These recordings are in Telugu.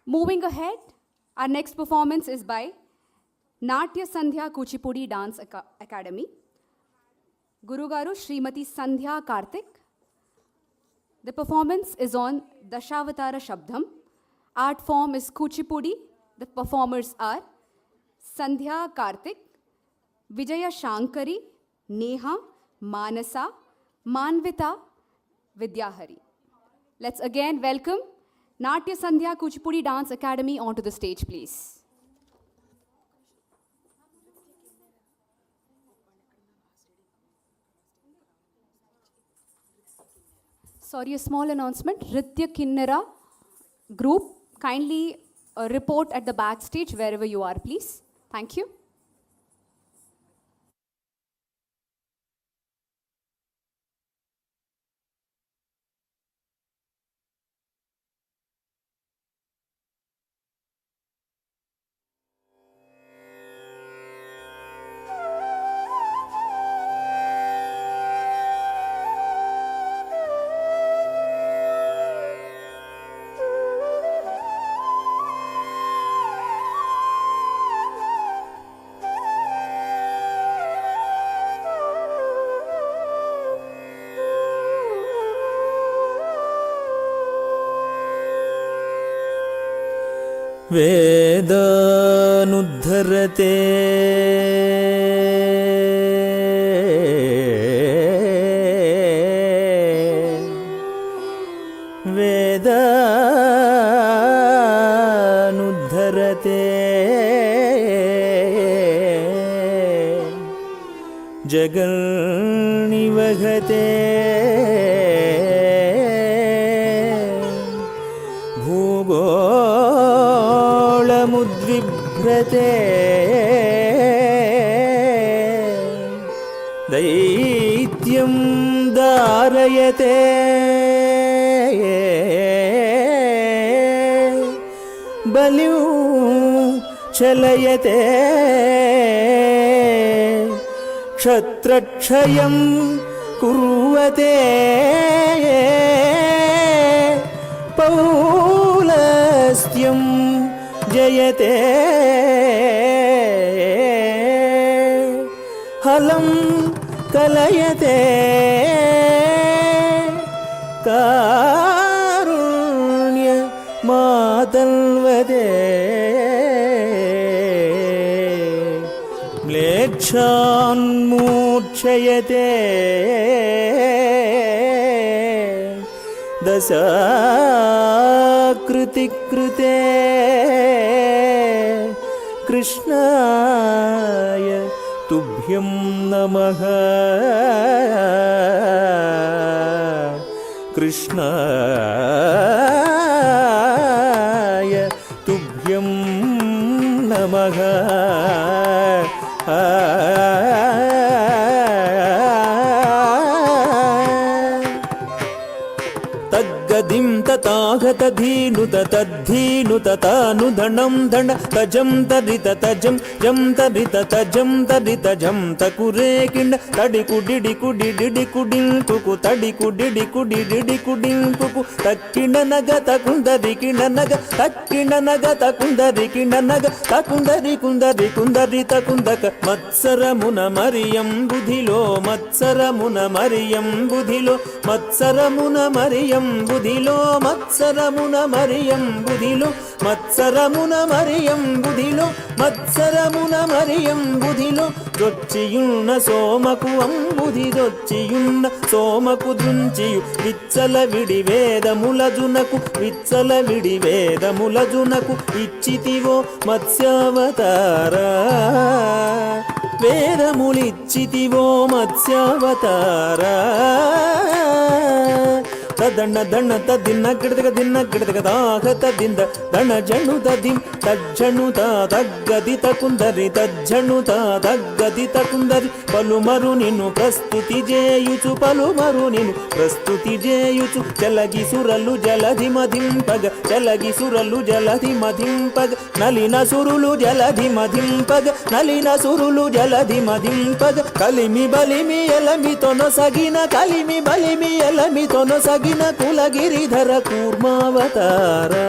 Moving ahead, our next performance is by Natya Sandhya Kuchipudi Dance Academy. Guru Garu Srimati Sandhya Karthik. The performance is on Dashavatara Shabdam. Art form is Kuchipudi. The performers are Sandhya Karthik, Vijaya Shankari, Neha, Manasa, Manvita, Vidyahari. Let's again welcome Natya Sandhya Kuchipudi Dance Academy onto the stage, please. Sorry, a small announcement. Ritya Kinnera group, kindly report at the backstage wherever you are, please. Thank you. वेदानुद्धरते वेदानुद्धरते जगन्निवहते मुद्विभ्रते दैत्यं धारयते बलिं चलयते क्षत्रक्षयं कुर्वते पौलस्त्यं जयते हलं कलयते कारुण्य मातल्वते म्लेच्छान्मूर्च्छयते दशाकृतिकृते कृष्णाय तुभ्यं नमः कृष्णाय तुभ्यं नमः तद्गदिं तथागतधीनुत तद्धीनुत तानुधनं धन तजं तरित तजं जं तरित तजं तरित जं तकुरे किण्ड तडिकुडिडि कुडिडिडि कुडिं कुकु तडिकुडिडि कुडिडिडि कुडिं कुकु तक्किण नग तकुंदरि किण नग तक्किण नग तकुंदरि किण नग तकुंदरि कुंदरि कुंदरि तकुंदक मत्सरमुन मरियं बुधिलो मत्सरमुन मरियं बुधिलो मत्सरमुन मरियं बुधिलो मत्सरमुन मरियं बुधिलो मत्सरमुन मरियं बुधिलो मत्सरमुन मरियं बुधिलो దొచ్చియున్న సోమకు అంబుధి దొచ్చియున్న సోమకు దృంచియు విచ్చల విడి వేదములజునకు విచ్చల విడి వేదములజునకు ఇచ్చితివో మత్స్యావతారా వేదములిచ్చితివో మత్స్యావతారా తదన్న దన్న తదిన్న గిడదగ దాహ తదింద దణ జణు తదిం తజ్జణు తగ్గది తకుందరి తజ్జణు తగ్గది తకుందరి పలుమరు నిన్ను ప్రస్తుతి చేయుచు పలుమరు నిన్ను ప్రస్తుతి చేయుచు జలగి సురలు జలధి మధింపగ జలగి సురలు జలధి మధింపగ నలిన సురులు జలధి మధింపగ నలిన సురులు జలధి మధింపగ కలిమి బలిమి ఎలమితోనో సగిన కలిమి బలిమి ఎలమితోనో సగిన కులగిరిధర కూర్మావతారా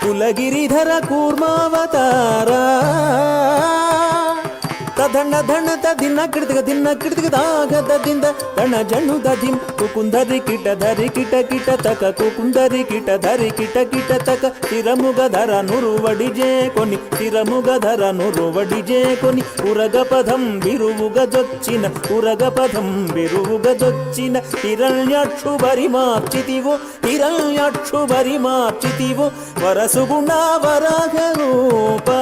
కులగిరిధర కూర్మావతారా తదణ ధణ తదిన కృతిక దిన్న కృతిక దాగద దింద దణ జను దదిం కుకుందరి కిట ధరి కిట కిట తక కుకుందరి కిట ధరి కిట కిట తక తిరముగ ధర నురువడి జేకొని తిరముగ ధర నురువడి జేకొని ఉరగ పదం బిరువుగ జొచ్చిన ఉరగ పదం బిరువుగ జొచ్చిన హిరణ్యాక్షు బరి మార్చితివో హిరణ్యాక్షు బరి మార్చితివో వరసుగుణ వరాహ రూపా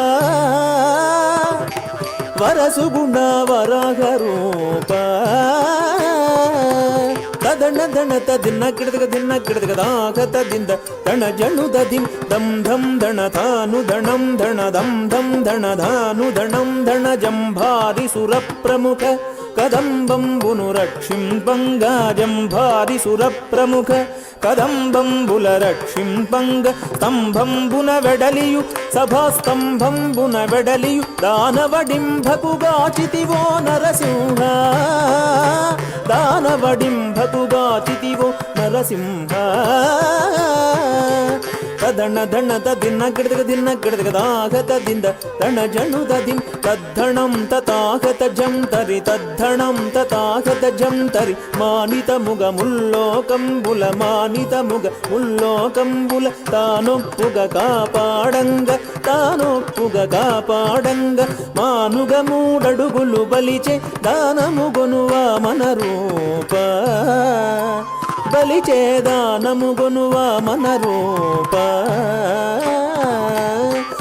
వరసుగుణ వరాహ రూప తదణ దణ తదిన్న కిడతక దిన్న కిడతక దాగత దింద దణ జను దదిం దం ధం దణ తాను దణం దణ దం ధం దణ ధాను దణం దణ జంభారి సుర ప్రముఖ కదంబంబును రక్షింపంగా జంభారి సుర ప్రముఖ కదంబంబుల రక్షింపంగ స్తంభంబున వెడలియు సభాస్తంభంబున వెడలియు దానవడింభకుగాచితివో నరసింహ దానవడింభకుగాచితివో నరసింహ తదణ ధణ తదిన్న కిడతక దిన్న కిడతక దాగత దింద దణ జను దదిం తద్ధణం తతాగత జం తరి తద్ధణం తతాగత జం తరి మానిత ముగ ముల్లోకంబుల మానిత ముగ ముల్లోకంబుల తానొప్పుగ కాపాడంగ తానొప్పుగ కాపాడంగ మానుగ మూడడుగులు బలిచే దానముగొనువా మన రూప బలిచే దానముగొనువా మన రూప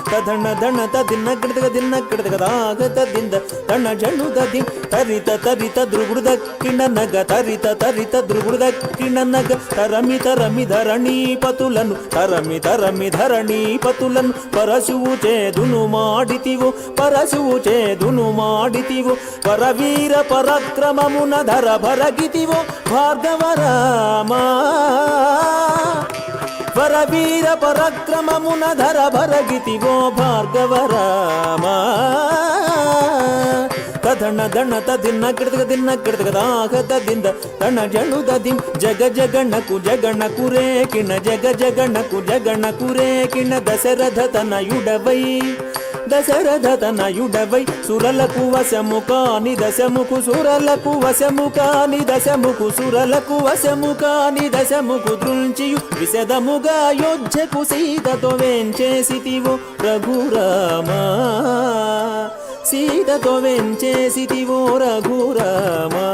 తదణ ధణ తదిన్న కిడతక దిన్న కిడతక దాగత దింద దణ జను దది తరిత తరిత దృగుడు దక్కిణ నగ తరిత తరిత దృగుడు దక్కిణ నగ తరమి తరమి ధరణీపతులను తరమి తరమి ధరణీపతులను పరశువు చేదును మాడితివో పరశువు చేదును మాడితివో పరవీర పరాక్రమమున ధర భరగితివో భార్గవరామా వరవీర పరాక్రమమున ధర భరగితివో భార్గవరామా తదణ దణ తదిన్న కిడతక దిన్న కిడతక దాగత దింద దణ జను దదిం జగ జగణకు జగణకు రేకిణ జగ జగణకు జగణకు రేకిణ దశరథ తనయుడవై దశరథ తనయుడవై సురలకు వశము కాని దశముకు సురలకు వశము కాని దశముకు సురలకు వశము కాని దశముకు దృంచియు విశదముగా యోధ్యకు సీతతో వేంచేసితివో రఘురామా సీతతో వెంచేసితివో రఘురామా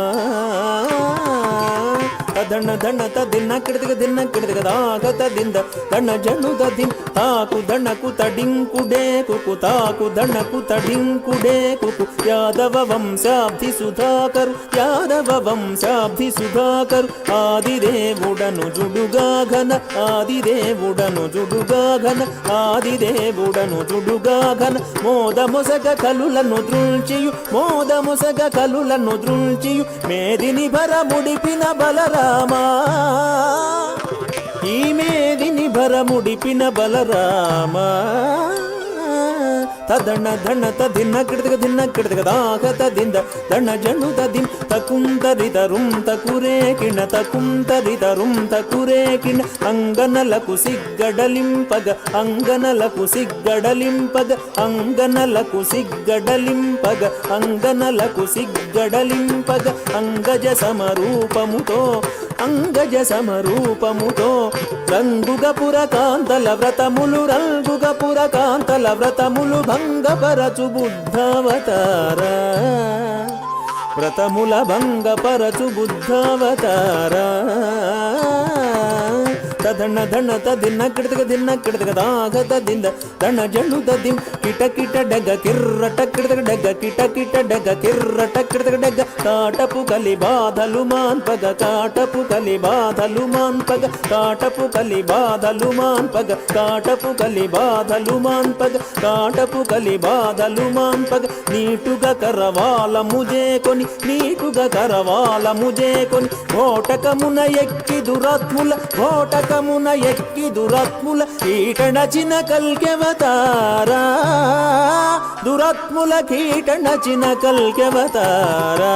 తదణ ధణ తదిన్న కిడతక దిన్న కిడతక దాగత దింద దణ జను దదిం తాకు దణకు తడింకుడే కుకు తాకు దణకు తడింకుడే కుకు యాదవ వంశాబ్ధి సుధాకరు యాదవ వంశాబ్ధి సుధాకరు ఆదిదేవుడను జుడుగా ఘన ఆదిదేవుడను జుడుగా ఘన ఆదిదేవుడను జుడుగా ఘన మోదముసగ కలులను దృంచియు మోదముసగ కలులను దృంచియు మేదిని భర ముడిపిన బలరామా ఈ మేదిని భర ముడిపిన బలరామా తదణ ధణ తదిన్న కిడతక దిన్న కిడతక దాగత దింద దణ జను దదిం తకుంతరితరుం తకురేకిణ తకుంతరితరుం తకురేకిణ అంగనలకు సిగ్గడలింపగ అంగనలకు సిగ్గడలింపగ అంగనలకు సిగ్గడలింపగ అంగనలకు సిగ్గడలింపగ అంగజ సమరూపముతో అంగజ సమరూపముతో రంగుగపుర కాంతల వ్రతములు రంగుగపుర కాంతల వ్రతములు భంగపరచు బుద్ధావతార వ్రతముల భంగపరచు బుద్ధావతార తదణ ధణ తదిన్న కిడతక దిన్న కిడతక దాగత దింద దణ జను దదిం కిట కిట డగ కిర్రట కిడతక డగ కిట కిట డగ కిర్రట కిడతక డగ కాటపు కలి బాధలు మాన్పగ కాటపు కలి బాధలు మాన్పగ కాటపు కలి బాధలు మాన్పగ కాటపు కలి బాధలు మాన్పగ కాటపు కలి బాధలు మాన్పగ నీటుగా కరవాల ముజేకొని నీటుగా కరవాల ముజేకొని ఓటకమున ఎక్కి దురాత్ముల ఓటకమున ఎక్కి దురాత్ముల కీటనచిన కల్కెవతారా దురాత్ముల కీటనచిన కల్కెవతారా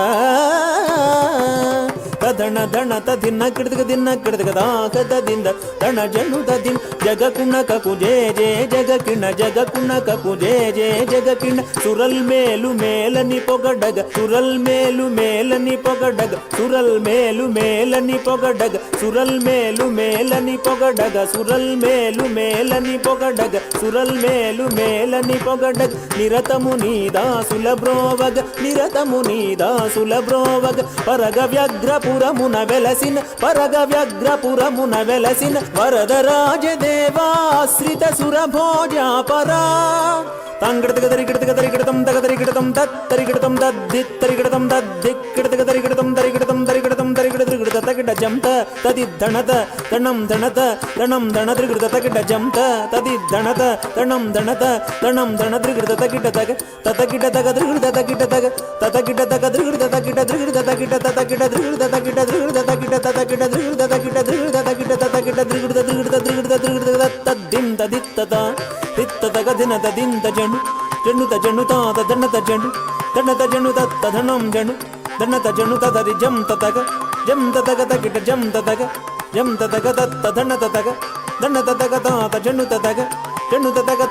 ತದಣ ದಣ ತದಿನ್ನ ಕಿಡದಗ ದಾಗದಿಂದ ದಣ ಜನು ತದಿಂ ಜಗ ಕುಣ ಕಕು ಜೇ ಜೇ ಜಗ ಕಿಣ ಜಗ ಕುಣ ಕಕು ಜೇ ಜೇ ಜಗ ಕಿಣ ಸುರಲ್ ಮೇಲು ಮೇಲನಿ ಪೊಗಡಗ ಸುರಲ್ ಮೇಲು ಮೇಲನಿ ಪೊಗಡಗ ಸುರಲ್ ಮೇಲು ಮೇಲನಿ ಪೊಗಡಗ ಸುರಲ್ ಮೇಲು ಮೇಲನಿ ಪೊಗಡಗ ಸುರಲ್ ಮೇಲು ಮೇಲನಿ ಪೊಗಡಗ ಸುರಲ್ ಮೇಲು ಮೇಲನಿ ಪೊಗಡಗ ನಿರತము నీదా సులభ్రోవగ నిరతము నీదా సులభ్రోవగ పరగ వ్యగ్రపురమున వెలసిన పరగ వ్యగ్రపురమున వెలసిన వరదరాజదేవాశ్రిత సురభోజాపరా తాంగడతగదరిగిడతగదరిగిడతం తగదరిగిడతం తత్తరిగిడతం తద్దిత్తరిగిడతం తద్దిక్కిడతగదరిగిడతం తరిగిడతం తరిగిడతం తరిగిడతరిగిడత తగిడ జంత తది ధణత తణం ధణత తణం ధణత్రిగిడత తగిడ జంత తది ధణత తణం ధణత తణం ధణత్రిగిడత తగిడ తగ తతగిడ తగద్రిగిడత తగిడ తగ తతగిడ తగద్రిగిడత తగిడ ద్రిగిడత తగిడ తతగిడ ద్రిగిడత తగిడ ద్రిగిడత తగిడ తతగిడ ద్రిగిడత తగిడ ద్రిగిడత తగిడ తతగిడ ద్రిగిడత ద్రిగిడత ద్రిగిడత ద్రిగిడత తద్దిం తదిత్తత తిత్తతగ దినత దింత జను జనుత జనుతాత దండత జను దండత జను తత్త ధనం జను దండత జను తదరి జం తతగ జం తతగ తగిట జం తతగ జం తతగ తత్త దండత తగ దండత తగ తాత జను తతగ జను తతగ